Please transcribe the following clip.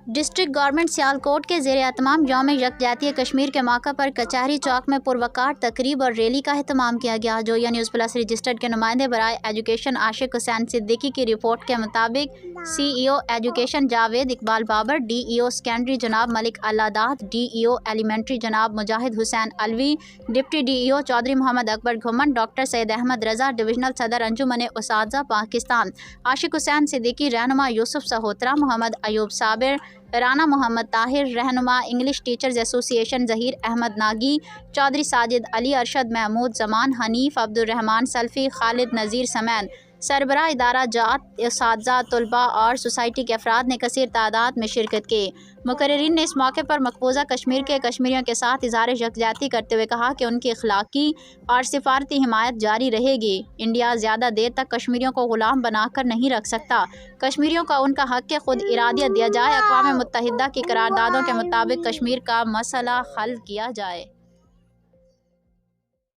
District government Sialkot کے زیر اہتمام یوم یکجہتی کشمیر کے موقع پر کچہری چوک میں پروقار تقریب اور ریلی کا اہتمام کیا گیا۔ جویا نیوز پلس رجسٹرڈ کے نمائندے برائے ایجوکیشن عاشق حسین صدیقی کی رپورٹ کے مطابق C E O education Javed Iqbal Babar, D E O secondary جناب Malik Allah Dad, D E O elementary جناب Mujahid Hussain Alvi, deputy D E O Chaudhry Muhammad Akbar Ghumman, doctor Syed Ahmed Raza, divisional صدر انجمن اساتذہ پاکستان عاشق حسین صدیقی، رہنما یوسف سہوترا، محمد ایوب صابر، رانا محمد طاہر، رہنما انگلش ٹیچرز ایسوسی ایشن ظہیر احمد ناگی، چودھری ساجد علی، ارشد محمود زمان، حنیف عبد الرحمن سلفی، خالد نذیر سمیت سربراہ ادارہ جات، اساتذہ، طلباء اور سوسائٹی کے افراد نے کثیر تعداد میں شرکت کی۔ مقررین نے اس موقع پر مقبوضہ کشمیر کے کشمیریوں کے ساتھ اظہار یکجہتی کرتے ہوئے کہا کہ ان کی اخلاقی اور سفارتی حمایت جاری رہے گی۔ انڈیا زیادہ دیر تک کشمیریوں کو غلام بنا کر نہیں رکھ سکتا۔ کشمیریوں کو ان کا حق خود ارادیت دیا جائے۔ اقوام متحدہ کی قراردادوں کے مطابق کشمیر کا مسئلہ حل کیا جائے۔